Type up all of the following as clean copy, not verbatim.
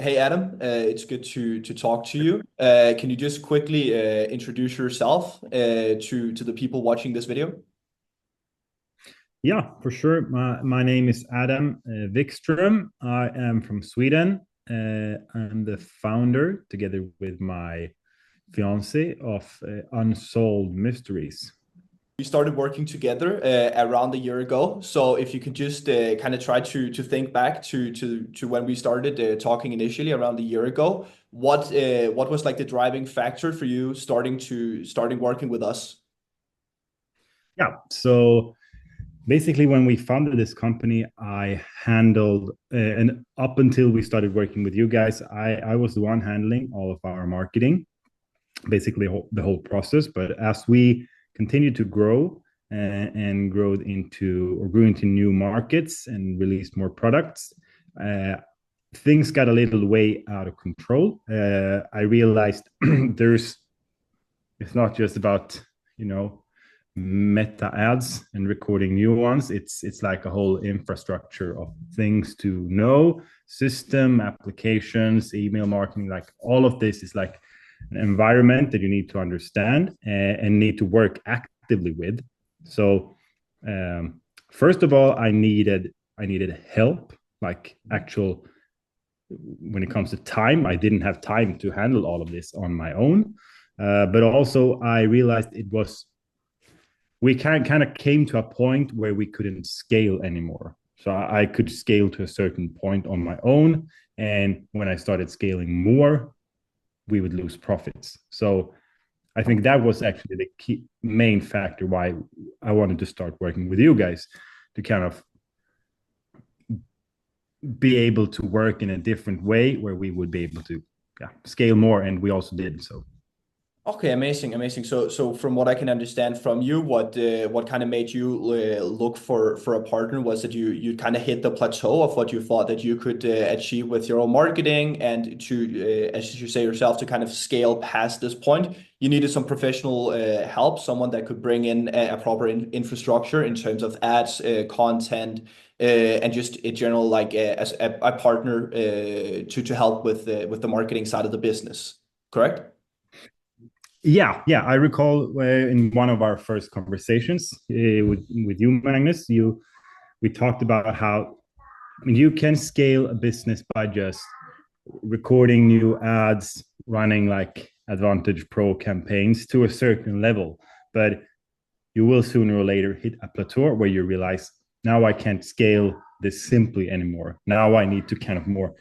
Hey Adam, it's good to talk to you. Can you just quickly introduce yourself to the people watching this video? Yeah, for sure. My name is Adam Wikström. I am from Sweden. I'm the founder, together with my fiance, of Unsolved Mysteries. We started working together around a year ago. So if you could just kind of try to think back to when we started talking initially around a year ago, what was like the driving factor for you starting working with us? Yeah, so basically, when we founded this company, I handled, and up until we started working with you guys, I was the one handling all of our marketing, basically the whole process. But as we continued to grow and grew into new markets and released more products, uh, things got a little way out of control. I realized there's it's not just about meta ads and recording new ones. It's like a whole infrastructure of things to know, system applications, email marketing, like all of this is like an environment that you need to understand and need to work actively with. So first of all, I needed help, like actual, when it comes to time. I didn't have time to handle all of this on my own. But also I realized it was we kind of came to a point where we couldn't scale anymore. So I could scale to a certain point on my own. And when I started scaling more, we would lose profits. So I think that was actually the key main factor why I wanted to start working with you guys, to kind of be able to work in a different way where we would be able to, yeah, scale more. And we also did. So Okay, amazing, amazing. So from what I can understand from you, what kind of made you look for a partner was that you kind of hit the plateau of what you thought that you could achieve with your own marketing, and to as you say yourself, to kind of scale past this point, you needed some professional help, someone that could bring in a proper infrastructure in terms of ads, content, and just in general, like as a partner to help with the marketing side of the business. Correct? yeah, I recall in one of our first conversations with you, Magnus, we talked about how, I mean, you can scale a business by just recording new ads, running like Advantage Pro campaigns to a certain level. But you will sooner or later hit a plateau where you realize, now I can't scale this simply anymore. Now I need to kind of more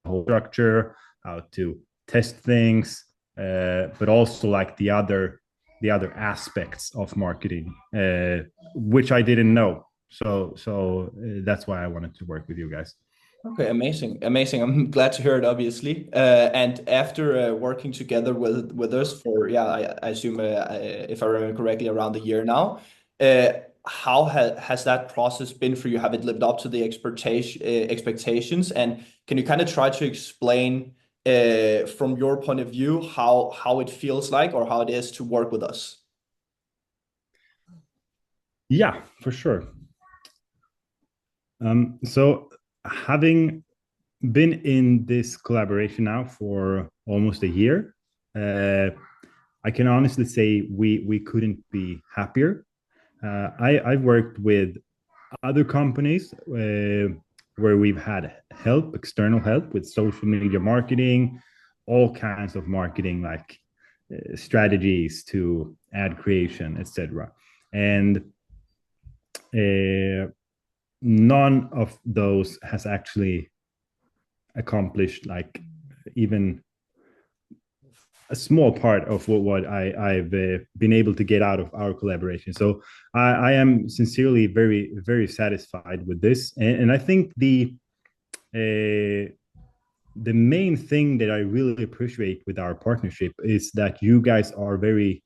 whole structure, how to test things, but also like the other aspects of marketing, which I didn't know. So that's why I wanted to work with you guys. Okay, amazing, amazing. I'm glad to hear it, obviously. And after working together with us for, yeah, I assume if I remember correctly, around a year now, uh, how has that process been for you? Have it lived up to the expectations? And can you kind of try to explain from your point of view how it feels like or how it is to work with us? Yeah, for sure. So having been in this collaboration now for almost a year, I can honestly say we couldn't be happier. I've worked with other companies where we've had help, external help with social media marketing, all kinds of marketing, like strategies to ad creation, etc. And uh, none of those has actually accomplished like even a small part of I've been able to get out of our collaboration. So I am sincerely very, very satisfied with this. And I think uh, the main thing that I really appreciate with our partnership is that you are very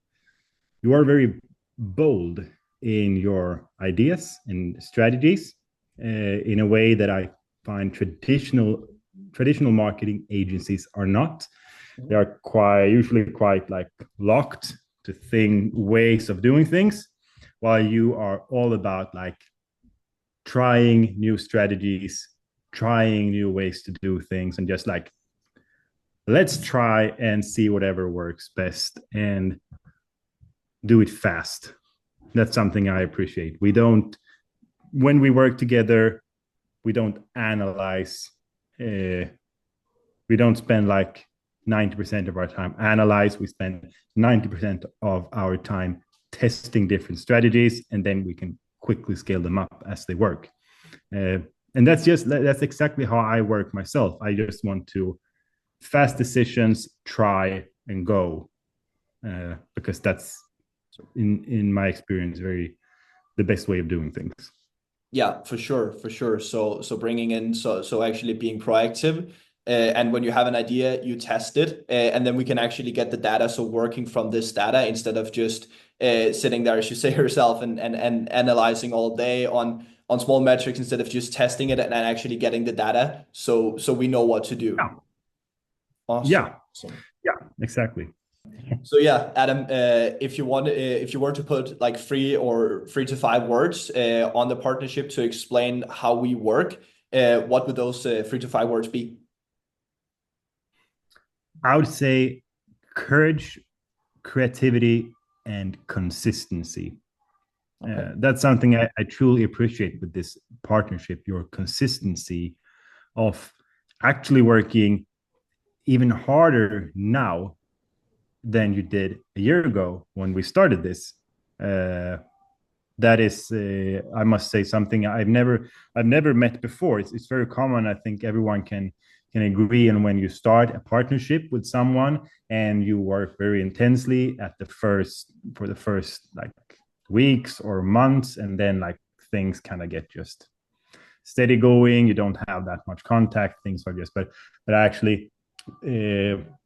bold in your ideas and strategies in a way that I find traditional marketing agencies are not. They are usually quite like locked to ways of doing things, while you are all about like trying new strategies, trying new ways to do things and just like, let's try and see whatever works best and do it fast. That's something I appreciate. We don't, when we work together, we don't analyze. We don't spend like 90% of our time analyze. We spend 90% of our time testing different strategies, and then we can quickly scale them up as they work. And that's exactly how I work myself. I just want to fast decisions, try and go, because that's in my experience very the best way of doing things. Yeah, for sure, for sure. So bringing in, so actually being proactive, and when you have an idea, you test it, and then we can actually get the data. So working from this data instead of just sitting there, as you say yourself, and analyzing all day on small metrics instead of just testing it and actually getting the data. So we know what to do. Yeah, Awesome. yeah, Awesome. yeah, exactly. So yeah, Adam, if you want, if you were to put like 3 to 5 words on the partnership to explain how we work, what would those 3 to 5 words be? I would say courage, creativity, and consistency. Okay. That's something I truly appreciate with this partnership, your consistency of actually working even harder now than you did a year ago when we started this. Uh, that is, I must say, something I've never met before. It's very common. I think everyone can agree. And when you start a partnership with someone and you work very intensely at the first like weeks or months, and then like things kind of get just steady going. You don't have that much contact. Things are just, but I actually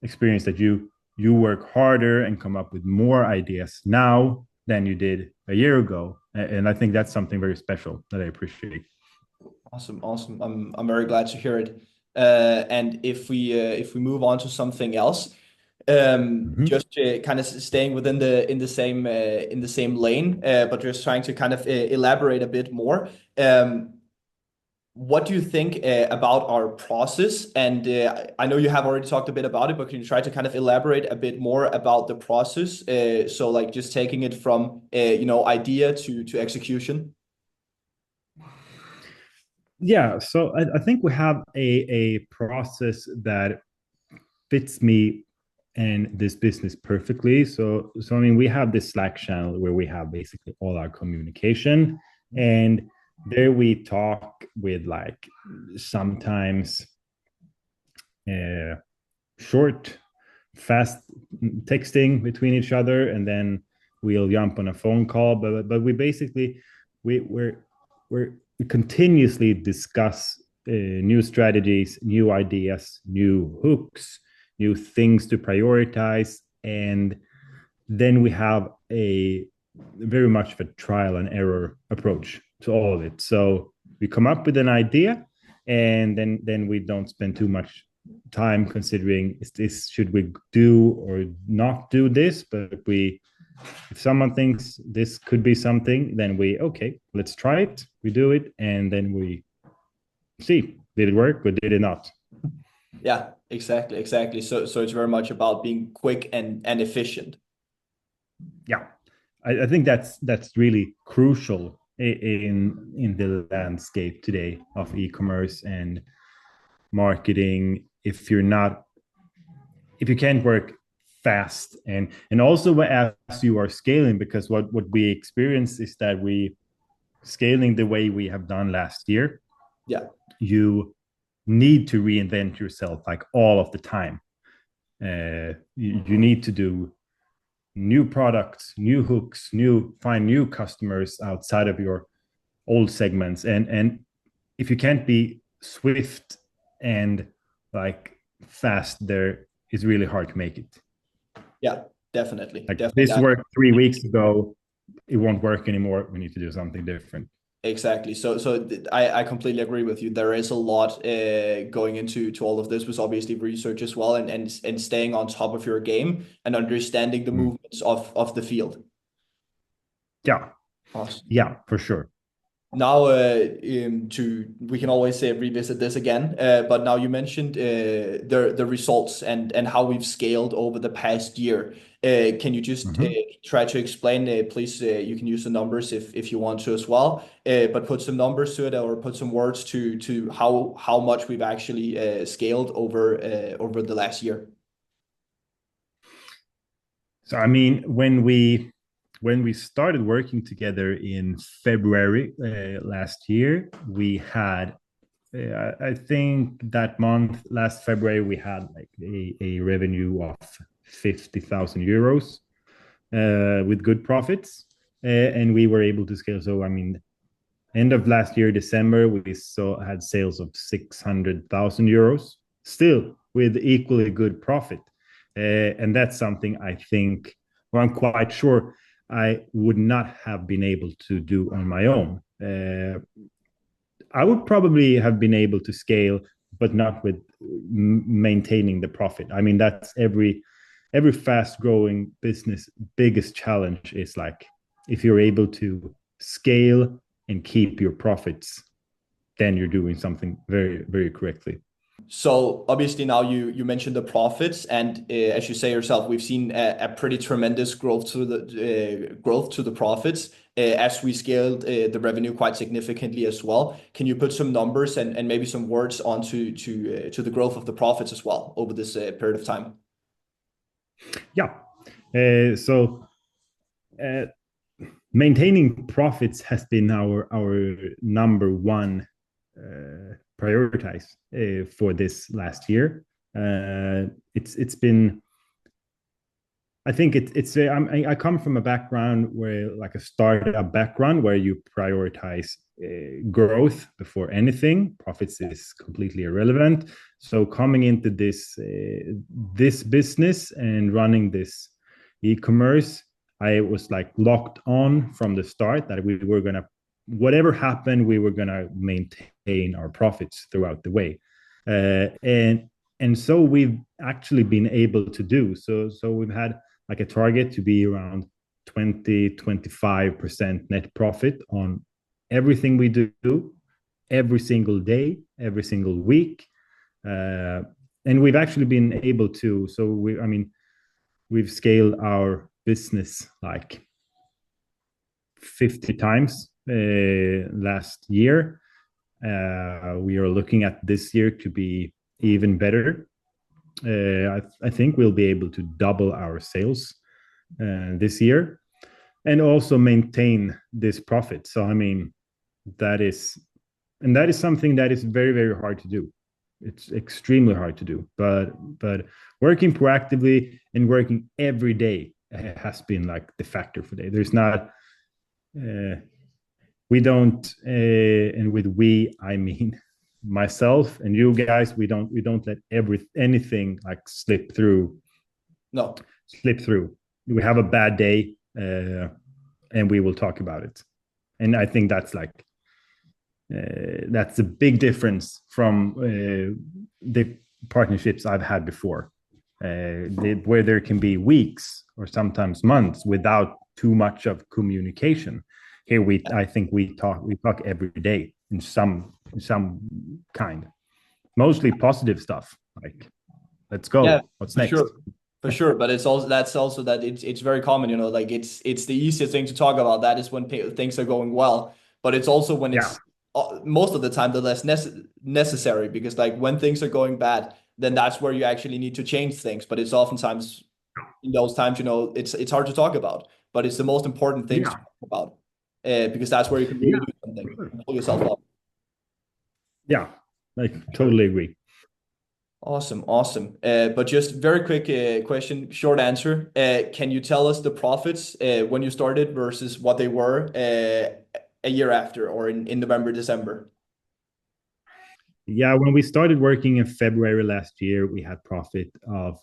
experience that you work harder and come up with more ideas now than you did a year ago, and I think that's something very special that I appreciate. Awesome, awesome. I'm very glad to hear it. And if we move on to something else, Mm-hmm. just kind of staying within the same lane, but just trying to kind of elaborate a bit more. What do you think about our process? And I know you have already talked a bit about it, but can you try to kind of elaborate a bit more about the process? So like just taking it from idea to execution. Yeah, so I think we have a process that fits me and this business perfectly. So I mean, we have this Slack channel where we have basically all our communication, and there we talk with like sometimes uh, short, fast texting between each other, and then we'll jump on a phone call. But we basically we continuously discuss new strategies, new ideas, new hooks, new things to prioritize, and then we have a very much of a trial and error approach to all of it. So we come up with an idea, and then we don't spend too much time considering is this should we do or not do this, but we if someone thinks this could be something, then we okay, let's try it, we do it, and then we see did it work or did it not. Yeah, exactly, exactly. So it's very much about being quick and efficient. Yeah, I think that's really crucial in the landscape today of e-commerce and marketing. If you can't work fast and also as you are scaling, because what we experience is that we scaling the way we have done last year, Yeah, you need to reinvent yourself like all of the time. You need to do new products, new hooks, find new customers outside of your old segments, and if you can't be swift and like fast, there is really hard to make it. yeah, definitely, Like definitely. this worked 3 weeks ago, it won't work anymore. We need to do something different. Exactly. I completely agree with you. There is a lot going into all of this, was obviously research as well, and staying on top of your game and understanding the Mm. movements of the field. Yeah, Awesome. yeah, for sure. Now, we can always revisit this again, but now you mentioned the results and how we've scaled over the past year. Can you just Mhm. try to explain, please? You can use the numbers if you want to as well, but put some numbers to it or put some words to how much we've actually scaled over the last year. So I mean, when we started working together in February last year, we had I think that month, last February, we had like a revenue of 50,000 euros with good profits, and we were able to scale. So I mean, end of last year, December, we had sales of 600,000 euros, still with equally good profit. And that's something I think, or I'm quite sure I would not have been able to do on my own. I would probably have been able to scale, but not with maintaining the profit. I mean, that's every fast growing business biggest challenge is like if you're able to scale and keep your profits, then you're doing something very, very correctly. So obviously now you mentioned the profits, and as you say yourself, we've seen a pretty tremendous growth to the profits as we scaled the revenue quite significantly as well. Can you put some numbers and maybe some words onto to the growth of the profits as well over this period of time? Yeah. So uh, maintaining profits has been our number one prioritize for this last year. It's been I think I come from a background where like a startup background where you prioritize growth before anything. Profits is completely irrelevant. So coming into this business and running this e-commerce, I was like locked on from the start that we were gonna whatever happened, we were gonna maintain our profits throughout the way, and so we've actually been able to do so. So we've had like a target to be around 20-25% net profit on everything we do every single day, every single week. Uh, and we've actually been able to. So I mean, we've scaled our business like 50 times last year. We are looking at this year to be even better. I think we'll be able to double our sales this year and also maintain this profit. So, I mean, that is, and that is something that is very, very hard to do. It's extremely hard to do, but working proactively and working every day has been like the factor for that. There's not, we don't, and with we, I mean myself and you guys, we don't let anything like No. slip through. We have a bad day, and we will talk about it. And I think that's a big difference from the partnerships I've had before, where there can be weeks or sometimes months without too much of communication. Here I think we talk every day in some kind, mostly positive stuff like let's Yeah, go, what's for next. sure. For sure, but that's also that it's very common, like it's the easiest thing to talk about. That is when things are going well, but it's also when Yeah, it's most of the time the less necessary, because like when things are going bad, then that's where you actually need to change things. But it's oftentimes in those times, it's hard to talk about, but it's the most important things to yeah, talk about, because that's where you can yeah, really do something and pull yourself up. yeah. I Sure. totally agree. Awesome, awesome. But just very quick question, short answer. Can you tell us the profits when you started versus what they were a year after or in November, December? Yeah, when we started working in February last year, we had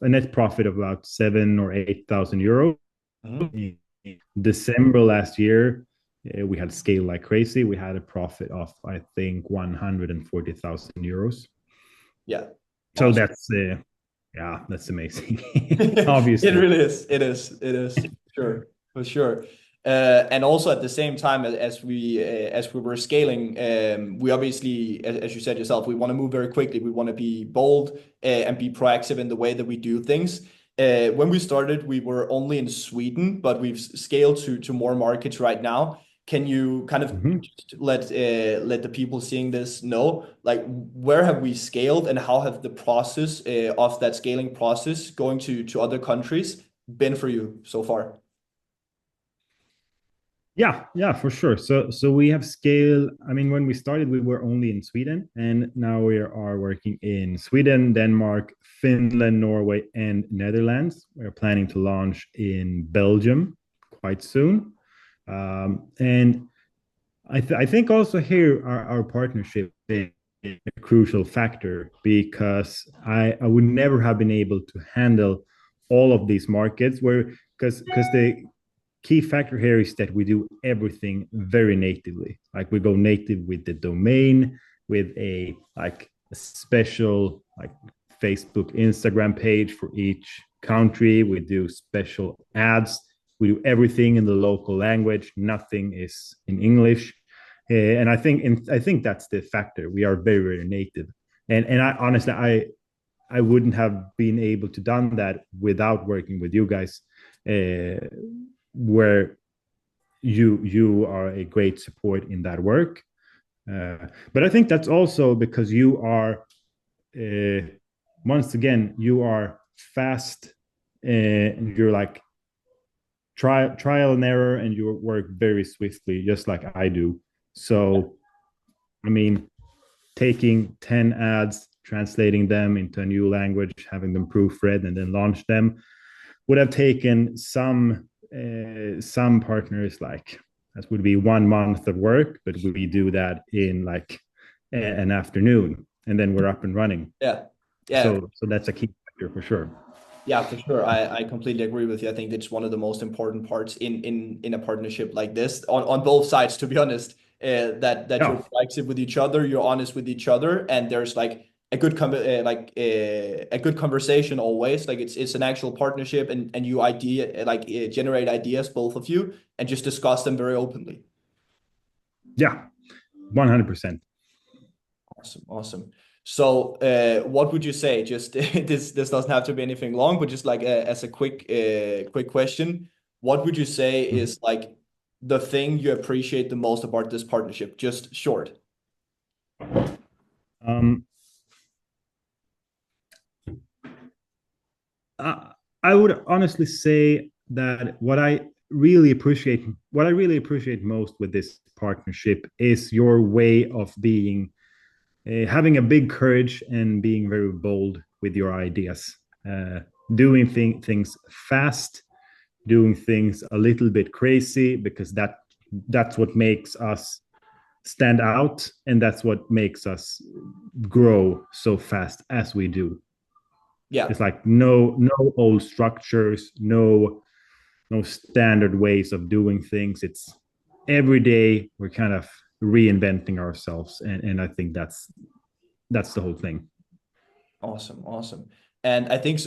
a net profit of about 7 or 8 thousand euros. Mhm. In December last year, we had scaled like crazy. We had a profit of I think 140,000 euros. Yeah, So awesome. that's yeah, that's amazing. It Obviously, really is. It is. It is. Sure, for sure. And also at the same time as we were scaling, we obviously, as you said yourself, we want to move very quickly. We want to be bold and be proactive in the way that we do things. When we started, we were only in Sweden, but we've scaled to more markets right now. Can you kind of Mhm. just let the people seeing this know, like where have we scaled and how have the process of that scaling process going to other countries been for you so far? Yeah, yeah, for sure. So we have scale. I mean, when we started, we were only in Sweden, and now we are working in Sweden, Denmark, Finland, Norway, and Netherlands. We're planning to launch in Belgium quite soon. And I think also here our partnership is a crucial factor because I would never have been able to handle all of these markets where because the key factor here is that we do everything very natively. Like we go native with the domain, with a like a special like Facebook, Instagram page for each country. We do special ads. We do everything in the local language. Nothing is in English. And I think that's the factor. We are very very native. And I honestly I wouldn't have been able to done that without working with you guys. Where you are a great support in that work. But I think that's also because you are uh, once again you are fast and you're like trial and error and you work very swiftly just like I do. So I mean taking 10 ads, translating them into a new language, having them proofread and then launch them would have taken some partners like that would be 1 month of work, but we do that in like an afternoon, and then we're up and running. Yeah. Yeah. So that's a key factor for sure. Yeah, for sure. I completely agree with you. I think it's one of the most important parts in a partnership like this on both sides, to be honest. That you're Yeah, proactive with each other, you're honest with each other, and there's like a good conversation always. Like it's an actual partnership, and you generate ideas both of you and just discuss them very openly. yeah, 100%. Awesome, awesome. So, what would you say? Just this doesn't have to be anything long, but just like as a quick question, what would you say is like the thing you appreciate the most about this partnership? Just short. um I, I would honestly say that what I really appreciate most with this partnership is your way of being having a big courage and being very bold with your ideas, uh, doing things fast, doing things a little bit crazy because that's what makes us stand out and that's what makes us grow so fast as we do. Yeah. It's like no old structures, no standard ways of doing things. It's every day we're kind of reinventing ourselves, and I think that's the whole thing. Awesome, awesome. And I think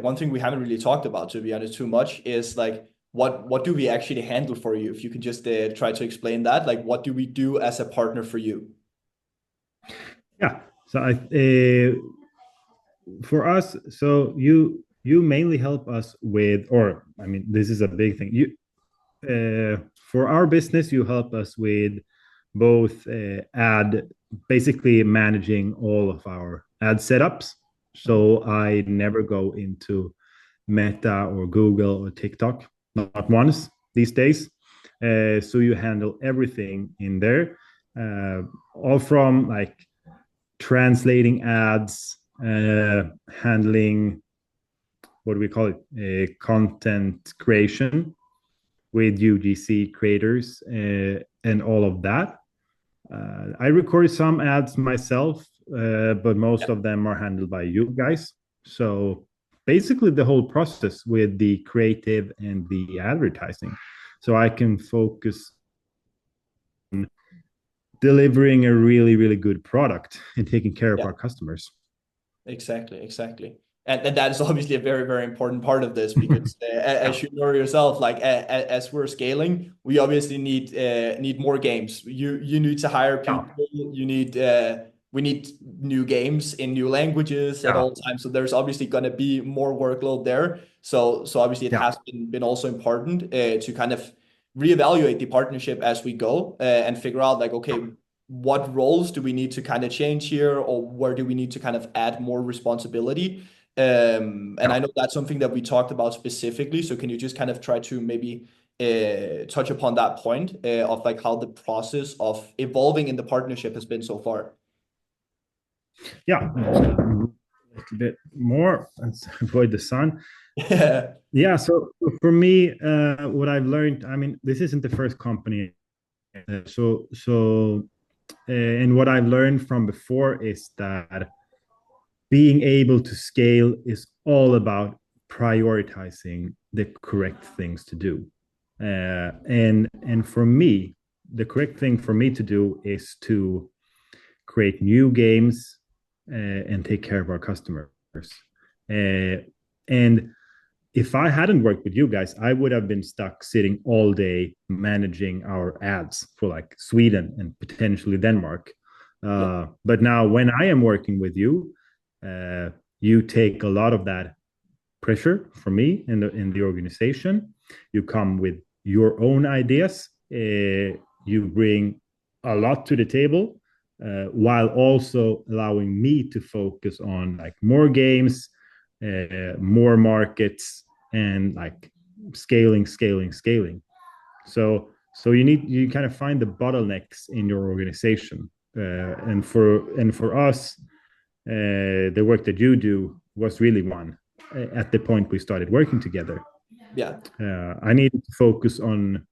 one thing we haven't really talked about, to be honest, too much is like what do we actually handle for you? If you could just try to explain that, like what do we do as a partner for you? Yeah. So for us, so you mainly help us with, or I mean, this is a big thing. You for our business, you help us with both ad, basically managing all of our ad setups. So I never go into Meta or Google or TikTok, not once these days. So you handle everything in there, all from like translating ads, handling what do we call it, content creation with UGC creators and all of that. I record some ads myself, but most of them are handled by you guys. So basically, the whole process with the creative and the advertising. So I can focus on delivering a really, really good product and taking care of Yeah. our customers. Exactly, exactly. And that is obviously a very, very important part of this because, Yeah, as you know yourself, like as we're scaling, we obviously need more games. You need to hire yeah, people. You need we need new games in new languages at yeah, all times. So there's obviously going to be more workload there. So obviously it yeah. has been also important to kind of reevaluate the partnership as we go and figure out like, okay, what roles do we need to kind of change here, or where do we need to kind of add more responsibility? And Yeah. I know that's something that we talked about specifically. So can you just kind of try to maybe touch upon that point of like how the process of evolving in the partnership has been so far? Yeah, a little bit more. Let's avoid the sun. Yeah, Yeah, so for me, what I've learned, I mean, this isn't the first company. And what I've learned from before is that being able to scale is all about prioritizing the correct things to do. And for me, the correct thing for me to do is to create new games and take care of our customers. And if I hadn't worked with you guys, I would have been stuck sitting all day managing our ads for like Sweden and potentially Denmark. yeah, But now, when I am working with you, uh, you take a lot of that pressure from me in the organization. You come with your own ideas. You bring a lot to the table, while also allowing me to focus on like more games, more markets, and like scaling. So you kind of find the bottlenecks in your organization, and for us, the work that you do was really one at the point we started working together. yeah. I needed to focus on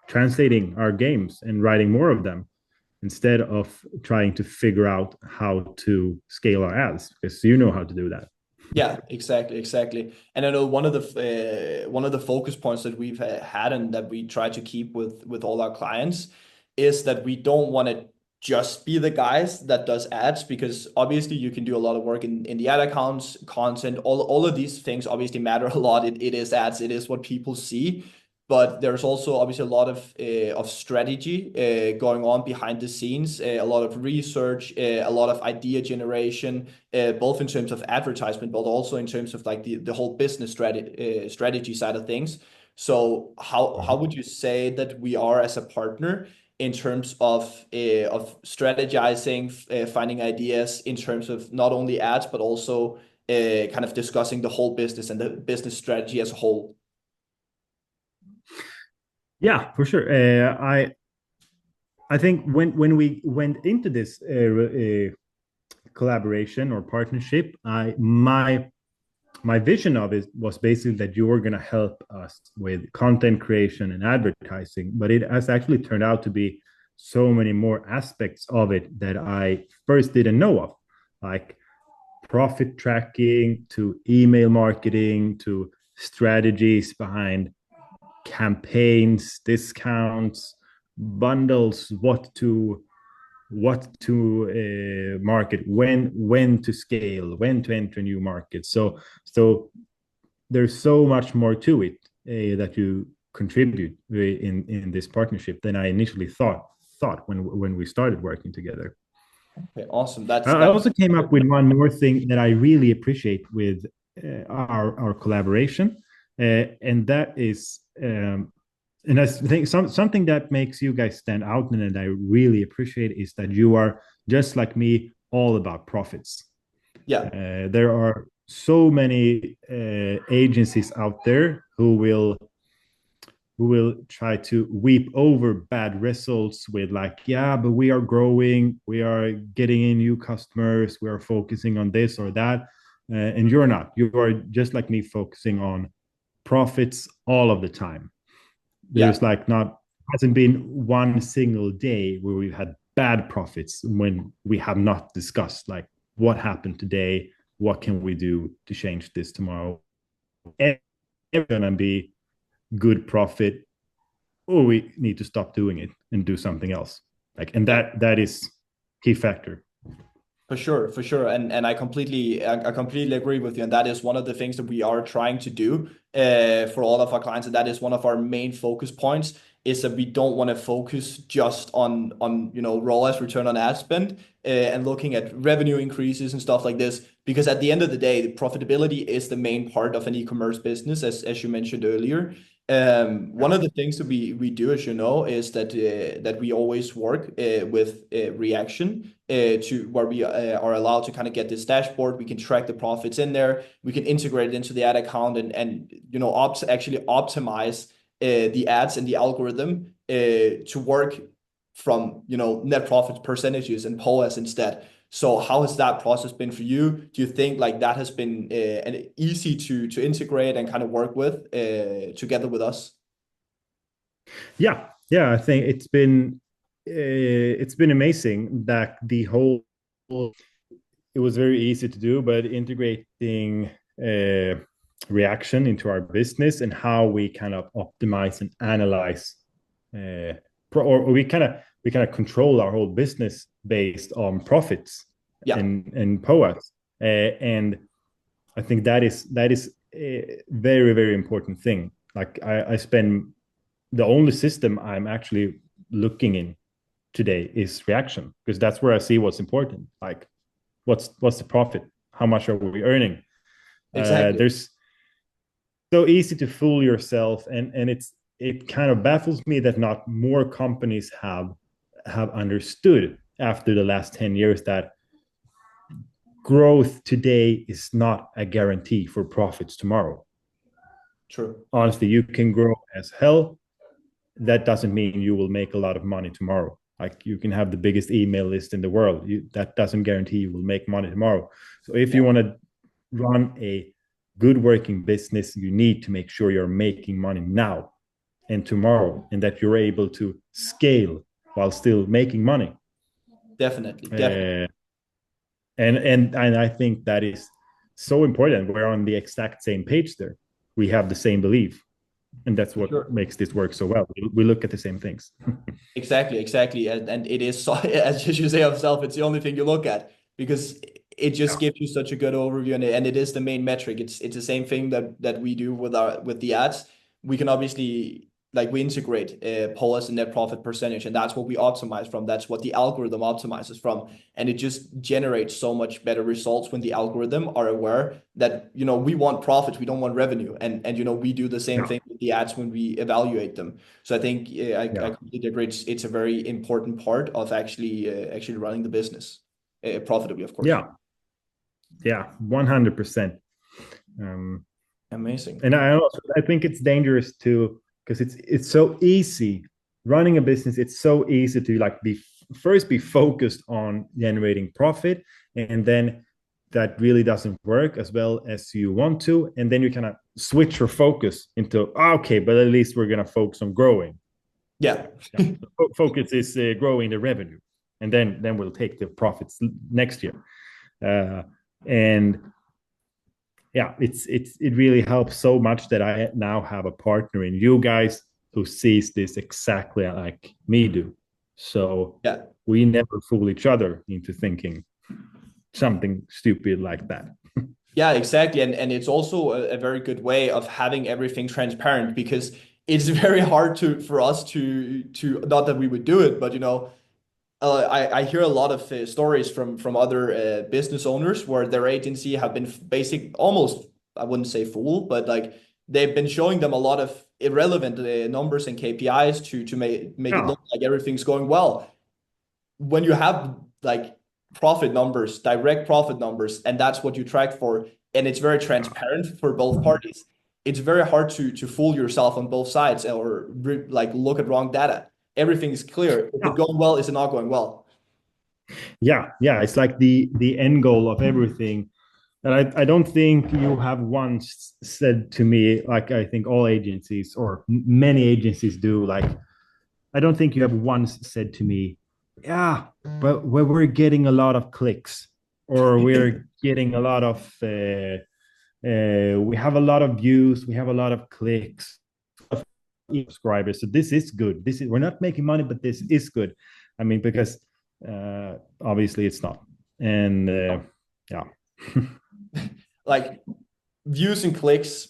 translating our games and writing more of them instead of trying to figure out how to scale our ads, because you know how to do that. Yeah, exactly, exactly. And I know one of the focus points that we've had and that we try to keep with all our clients is that we don't want to just be the guys that does ads, because obviously you can do a lot of work in the ad accounts, content, all of these things obviously matter a lot. It is ads, it is what people see. But there's also obviously a lot of strategy going on behind the scenes, a lot of research, a lot of idea generation, both in terms of advertisement, but also in terms of like the whole business strategy side of things. So how would you say that we are as a partner in terms of strategizing, finding ideas in terms of not only ads but also kind of discussing the whole business and the business strategy as a whole? Yeah, for sure. I think when we went into this collaboration or partnership, I my vision of it was basically that you were going to help us with content creation and advertising, but it has actually turned out to be so many more aspects of it that I first didn't know of, like profit tracking to email marketing to strategies behind campaigns, discounts, bundles, what to market, when to scale, when to enter new markets. So there's so much more to it that you contribute in this partnership than I initially thought when we started working together. Okay, awesome. I also came up with one more thing that I really appreciate with our collaboration, and that is, and I think something that makes you guys stand out and that I really appreciate is that you are just like me, all about profits. yeah, There are so many agencies out there who will try to weep over bad results with like, yeah, but we are growing, we are getting in new customers, we are focusing on this or that, and you're not. You are just like me, focusing on profits all of the time. yeah. There's like not hasn't been one single day where we've had bad profits when we have not discussed like what happened today, what can we do to change this tomorrow. It's gonna be good profit, or we need to stop doing it and do something else. Like, and Yeah. that is key factor. For sure, and I completely agree with you, and that is one of the things that we are trying to do for all of our clients, and that is one of our main focus points. Is that we don't want to focus just on ROAS, return on ad spend, and looking at revenue increases and stuff like this, because at the end of the day, the profitability is the main part of an e-commerce business, as you mentioned earlier. One Yeah. of the things that we do, as you know, is that we always work with reaction to where we are allowed to kind of get this dashboard. We can track the profits in there. We can integrate it into the ad account and actually optimize the ads and the algorithm to work from net profit percentages and POAS instead. So how has that process been for you? Do you think like that has been easy to integrate and kind of work with together with us? Yeah, I think it's been amazing that the whole it was very easy to do, but integrating reaction into our business and how we kind of optimize and analyze, or we kind of control our whole business based on profits Yeah, and POAS, and I think that is a very very important thing. Like I spend the only system I'm actually looking in today is reaction because that's where I see what's important. Like what's the profit? How much are we earning? exactly. There's so easy to fool yourself, and it kind of baffles me that not more companies have understood after the last 10 years that growth today is not a guarantee for profits tomorrow. True. Honestly, you can grow as hell. That doesn't mean you will make a lot of money tomorrow. Like you can have the biggest email list in the world. That doesn't guarantee you will make money tomorrow. So if Yeah, you want to run a good working business, you need to make sure you're making money now and tomorrow, and that you're able to scale while still making money. definitely, definitely, Uh, and I think that is so important. We're on the exact same page there. We have the same belief, and that's for what sure. makes this work so well. We look at the same things. Exactly, exactly. And it is so, as you say yourself, it's the only thing you look at because it just Yeah. gives you such a good overview, and it is the main metric. It's the same thing that we do with the ads. We can obviously like we integrate POAS and net profit percentage, and that's what we optimize from. That's what the algorithm optimizes from, and it just generates so much better results when the algorithm are aware that we want profits, we don't want revenue, and we do the same Yeah. thing with the ads when we evaluate them. So I think I Yeah. completely agree. It's a very important part of actually running the business profitably, of course. Yeah. Yeah. 100%. Um, Amazing. and I think it's dangerous too because it's so easy running a business. It's so easy to like be focused on generating profit, and then that really doesn't work as well as you want to, and then you kind of switch your focus into okay, but at least we're gonna focus on growing. Yeah, Yeah, focus is growing the revenue, and then we'll take the profits next year. And yeah, it really helps so much that I now have a partner in you guys who sees this exactly like me do. So yeah. we never fool each other into thinking something stupid like that. Yeah, exactly. And it's also a very good way of having everything transparent because it's very hard for us to not that we would do it, but I hear a lot of stories from other business owners where their agency have been basic almost I wouldn't say fool, but like they've been showing them a lot of irrelevant numbers and KPIs to make it Yeah, look like everything's going well. When you have like profit numbers, direct profit numbers, and that's what you track for, and it's very transparent for both parties, it's very hard to fool yourself on both sides or like look at wrong data. Everything is clear. Is yeah, it going well? Is it not going well? yeah. It's like the end goal of everything. And I don't think you have once said to me, like I think all agencies or many agencies do, like I don't think you have once said to me, yeah, but we're getting a lot of clicks or we're getting a lot of, we have a lot of views, we have a lot of clicks, subscribers. So this is good. We're not making money, but this is good. I mean, because obviously it's not. And yeah. Like views and clicks,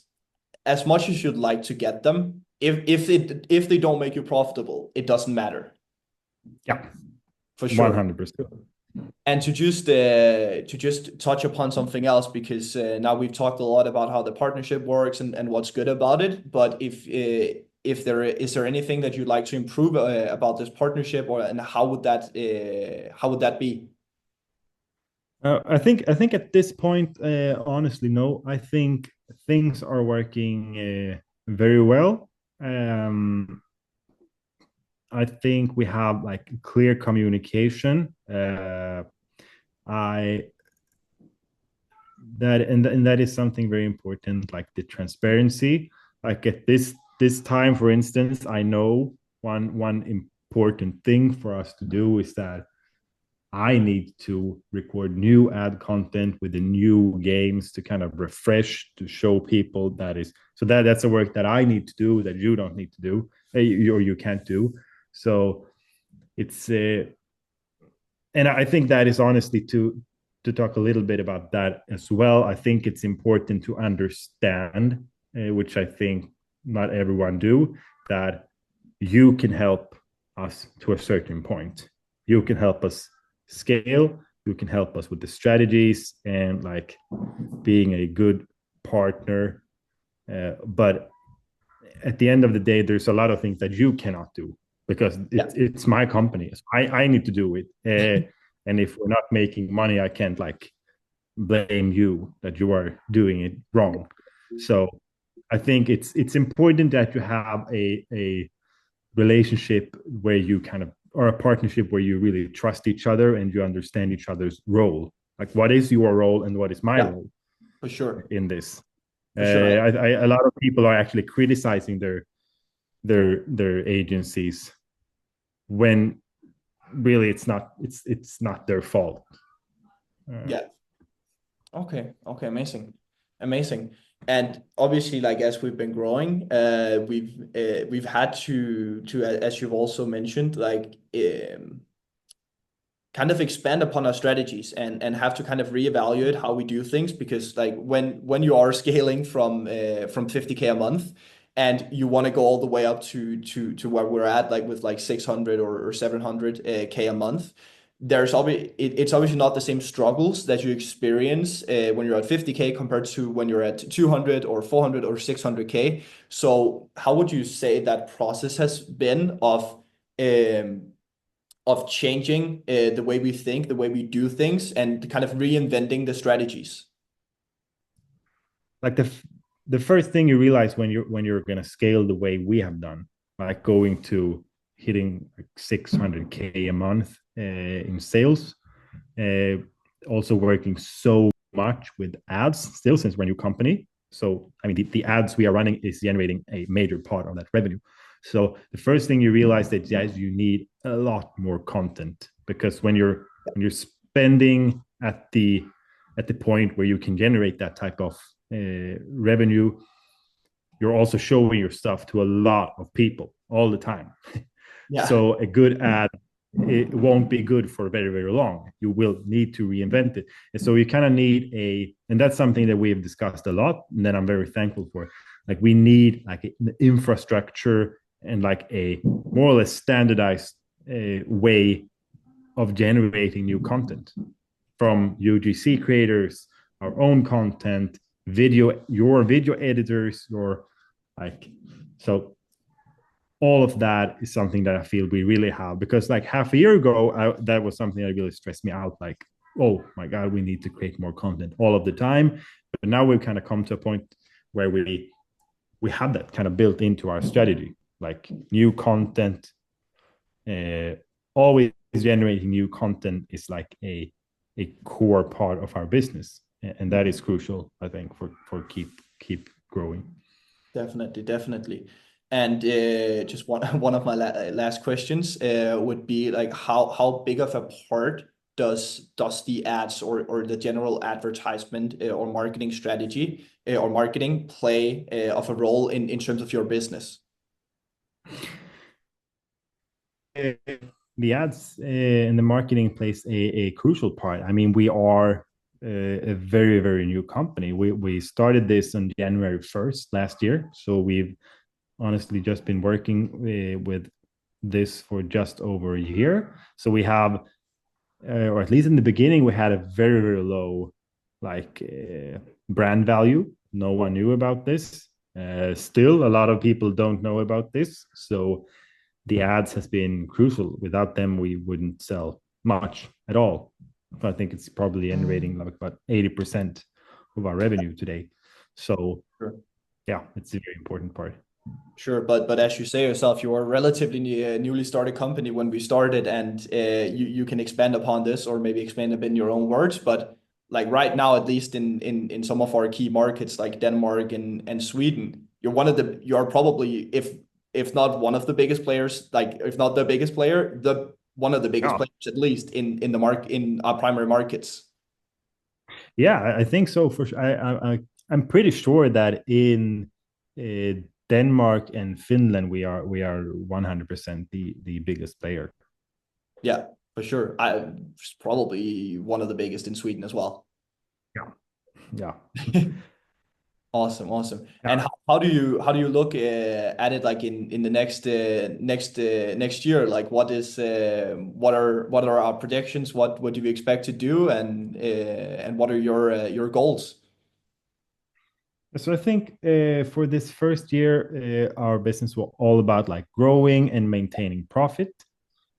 as much as you'd like to get them, if they don't make you profitable, it doesn't matter Yeah, for sure. 100%. And to just touch upon something else, because now we've talked a lot about how the partnership works and what's good about it. But if there is there anything that you'd like to improve about this partnership, or and how would that be? I think at this point, honestly, no. I think things are working very well. Um, I think we have like clear communication. I that and that is something very important, like the transparency. Like at this time, for instance, I know one important thing for us to do is that I need to record new ad content with the new games to kind of refresh to show people that is so that's a work that I need to do that you don't need to do or you can't do. So it's and I think that is honestly to talk a little bit about that as well. I think it's important to understand, which I think not everyone do, that you can help us to a certain point. You can help us scale. You can help us with the strategies and like being a good partner. But at the end of the day, there's a lot of things that you cannot do because Yeah, it's my company. So I need to do it. And if we're not making money, I can't like blame you that you are doing it wrong. So I think it's important that you have a relationship where you kind of or a partnership where you really trust each other and you understand each other's role. Like what is your role and what is my yeah, role for sure, in this? for sure. A lot of people are actually criticizing their agencies when really it's not their fault. Uh, Yeah. Okay. Okay. Amazing. Amazing. And obviously, like as we've been growing, we've had to as you've also mentioned, like kind of expand upon our strategies and have to kind of reevaluate how we do things, because like when you are scaling from 50K a month and you want to go all the way up to where we're at, like with like 600 or 700 K a month, it's obviously not the same struggles that you experience when you're at 50K compared to when you're at 200 or 400 or 600K. So how would you say that process has been um of changing the way we think, the way we do things, and kind of reinventing the strategies? like the first thing you realize when you're going to scale the way we have done, like going to hitting like 600K a month in sales, uh, also working so much with ads still since we're a new company. So I mean the ads we are running is generating a major part of that revenue. So the first thing you realize that yes, you need a lot more content, because when you're spending at the point where you can generate that type of revenue, you're also showing your stuff to a lot of people all the time. Yeah, So a good ad, it won't be good for very, very long. You will need to reinvent it. And so you kind of need and that's something that we have discussed a lot, and that I'm very thankful for. Like we need like an infrastructure and like a more or less standardized way of generating new content from UGC creators, our own content, your video editors, your like so all of that is something that I feel we really have, because like half a year ago, that was something that really stressed me out. Like, oh my God, we need to create more content all of the time. But now we've kind of come to a point where we have that kind of built into our strategy, like new content, uh, always generating new content is like a core part of our business, and that is crucial, I think, for keep growing. definitely, definitely. And just one one of my last questions would be like how big of a part does the ads or the general advertisement or marketing strategy or marketing play of a role in terms of your business? the ads and the marketing plays a crucial part. I mean, we are a very, very new company. We started this on January 1st last year. So we've honestly just been working with this for just over a year. So we have, or at least in the beginning, we had a very, very low like brand value. No one knew about this. Still, a lot of people don't know about this. So the ads has been crucial. Without them, we wouldn't sell much at all. I think it's probably generating like about 80% of our revenue today. So Sure. yeah, it's a very important part. Sure, but as you say yourself, you are a relatively newly started company when we started, and you can expand upon this or maybe expand a bit in your own words. But like right now, at least in some of our key markets like Denmark and Sweden, you are probably if not one of the biggest players, like if not the biggest player, the one of the biggest Yeah, players at least in the market in our primary markets. yeah, I think so. For sure. I'm pretty sure that in uh, Denmark and Finland, we are 100% the biggest player. Yeah, for sure. I probably one of the biggest in Sweden as well. Yeah, yeah, Awesome, awesome. And yeah. how do you look at it like in the next year? Like what are our predictions? What do we expect to do? And what are your goals? So I think for this first year, our business was all about like growing and maintaining profit.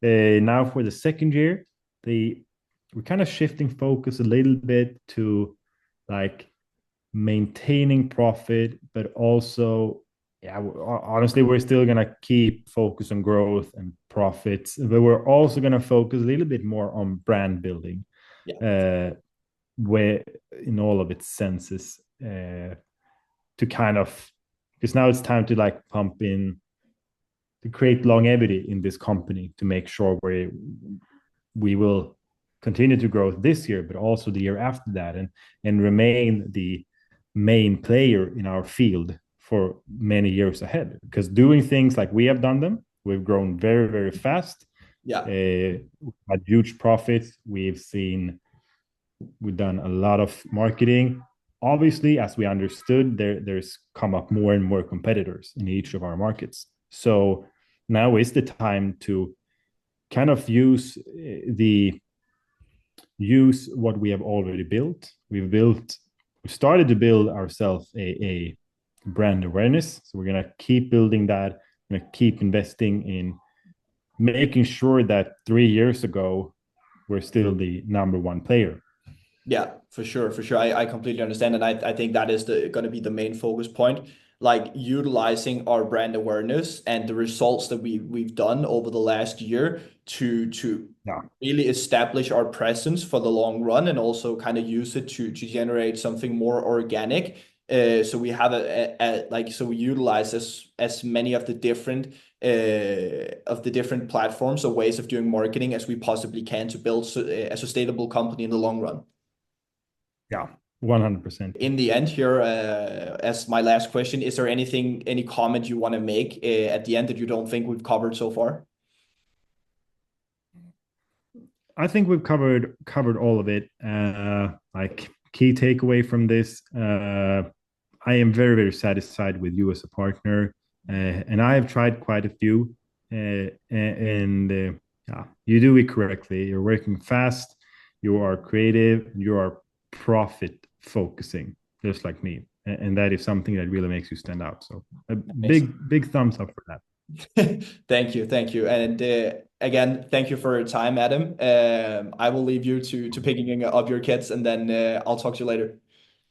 Now for the second year, the we're kind of shifting focus a little bit to like maintaining profit, but also, yeah, honestly, we're still gonna keep focus on growth and profits, but we're also gonna focus a little bit more on brand building, Yeah, uh, where in all of its senses. To kind of because now it's time to like pump in to create longevity in this company to make sure we will continue to grow this year but also the year after that and remain the main player in our field for many years ahead because doing things like we have done them we've grown very very fast yeah, had huge profits we've done a lot of marketing. Obviously, as we understood, there's come up more and more competitors in each of our markets. So now is the time to kind of use what we have already built. We started to build ourselves a brand awareness. So we're gonna keep building that. We're gonna keep investing in making sure that 3 years ago we're still the number one player. yeah, for sure, for sure. I completely understand, and I think that is the going to be the main focus point. Like utilizing our brand awareness and the results that we've done over the last year to Yeah. really establish our presence for the long run, and also kind of use it to generate something more organic. So we have like so we utilize as many of the different platforms or ways of doing marketing as we possibly can to build a sustainable company in the long run. Yeah, 100%. In the end here, as my last question, is there any comment you want to make at the end that you don't think we've covered so far? I think we've covered all of it. Like key takeaway from this, I am very very satisfied with you as a partner, and I have tried quite a few, and yeah, you do it correctly. You're working fast, you are creative, you are profit focusing, just like me, and that is something that really makes you stand out. So a Amazing. big thumbs up for that. Thank you, and again, thank you for your time, Adam. I will leave you to picking up your kids, and then I'll talk to you later.